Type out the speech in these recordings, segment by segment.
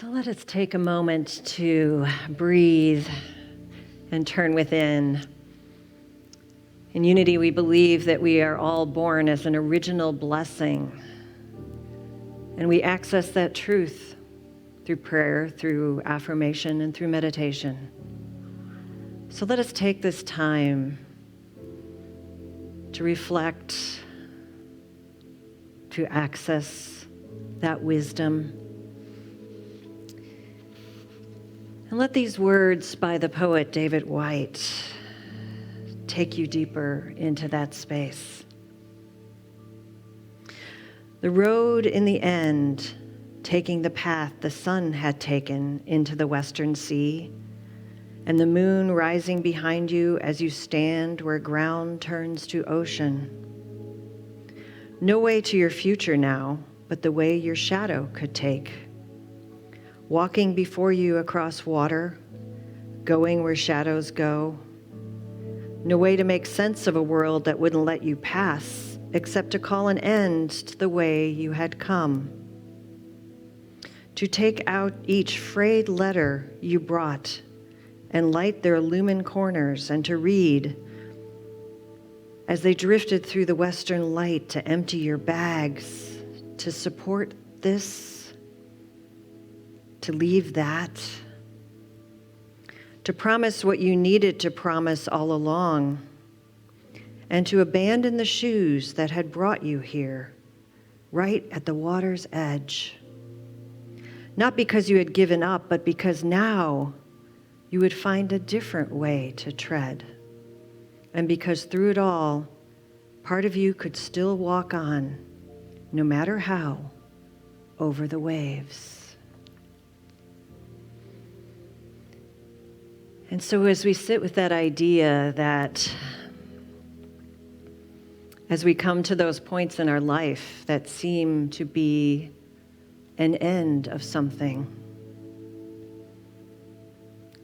So let us take a moment to breathe and turn within. In Unity, we believe that we are all born as an original blessing, and we access that truth through prayer, through affirmation, and through meditation. So let us take this time to reflect, to access that wisdom. And let these words by the poet David White take you deeper into that space. The road in the end, taking the path the sun had taken into the western sea, and the moon rising behind you as you stand where ground turns to ocean. No way to your future now, but the way your shadow could take. Walking before you across water, going where shadows go. No way to make sense of a world that wouldn't let you pass, except to call an end to the way you had come. To take out each frayed letter you brought and light their illumined corners, and to read as they drifted through the western light, to empty your bags, to support this, to leave that, to promise what you needed to promise all along, and to abandon the shoes that had brought you here, right at the water's edge. Not because you had given up, but because now you would find a different way to tread. And because through it all, part of you could still walk on, no matter how, over the waves. And so as we sit with that idea that as we come to those points in our life that seem to be an end of something,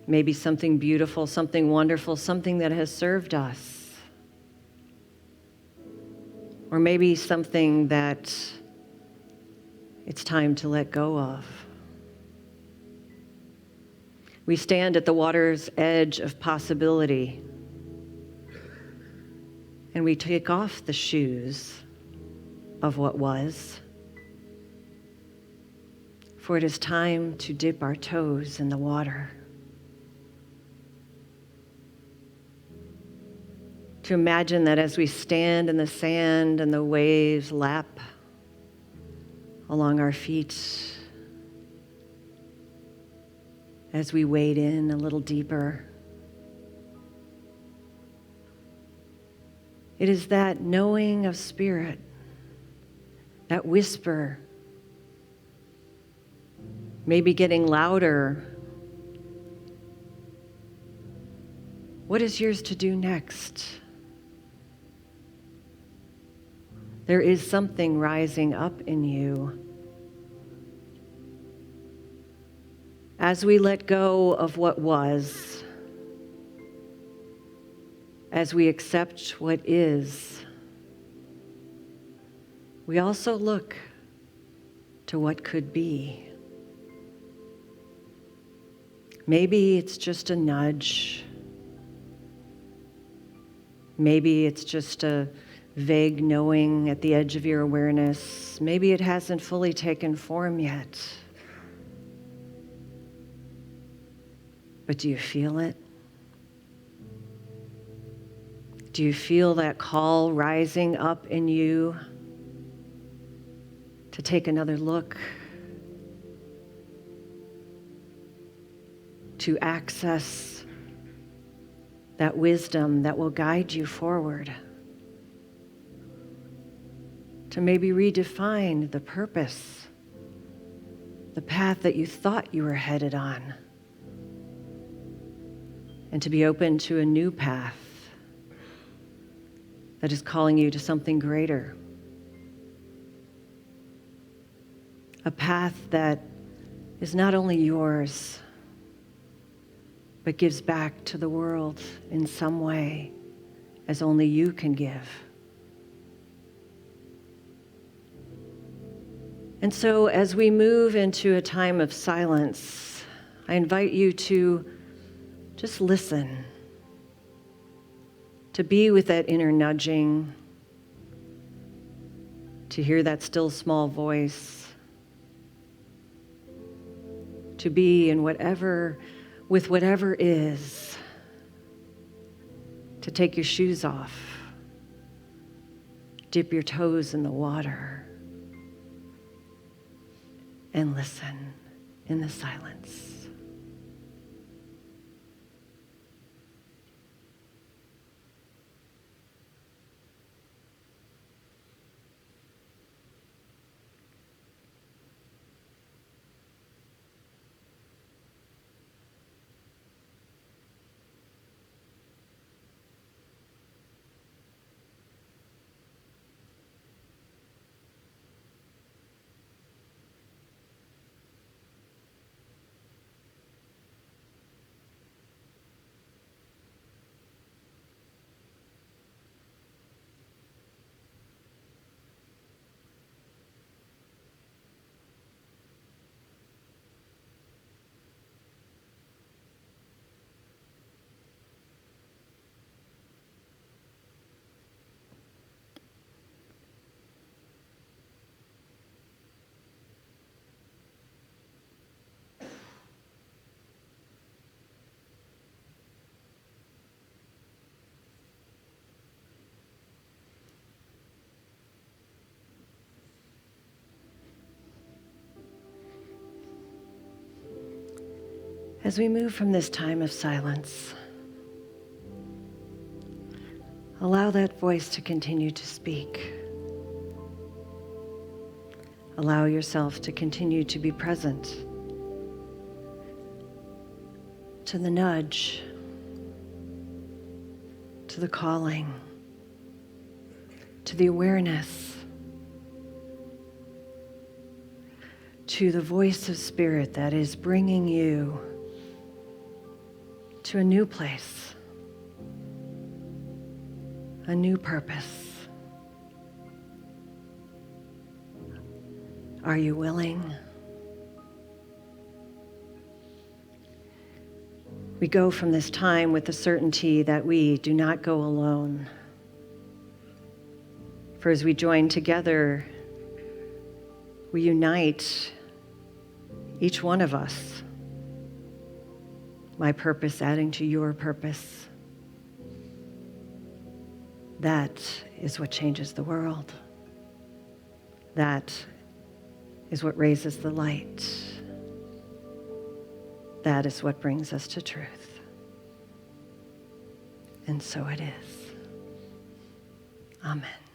maybe something beautiful, something wonderful, something that has served us, or maybe something that it's time to let go of. We stand at the water's edge of possibility, and we take off the shoes of what was, for it is time to dip our toes in the water, to imagine that as we stand in the sand and the waves lap along our feet, as we wade in a little deeper. It is that knowing of spirit, that whisper, maybe getting louder. What is yours to do next? There is something rising up in you. As we let go of what was, as we accept what is, we also look to what could be. Maybe it's just a nudge. Maybe it's just a vague knowing at the edge of your awareness. Maybe it hasn't fully taken form yet. But do you feel it? Do you feel that call rising up in you to take another look, to access that wisdom that will guide you forward, to maybe redefine the purpose, the path that you thought you were headed on, and to be open to a new path that is calling you to something greater. A path that is not only yours, but gives back to the world in some way, as only you can give. And so as we move into a time of silence, I invite you to just listen, to be with that inner nudging, to hear that still small voice, to be in whatever, with whatever is, to take your shoes off, dip your toes in the water, and listen in the silence. As we move from this time of silence, allow that voice to continue to speak. Allow yourself to continue to be present to the nudge, to the calling, to the awareness, to the voice of spirit that is bringing you to a new place, a new purpose. Are you willing? We go from this time with the certainty that we do not go alone. For as we join together, we unite, each one of us, my purpose adding to your purpose. That is what changes the world. That is what raises the light. That is what brings us to truth. And so it is. Amen.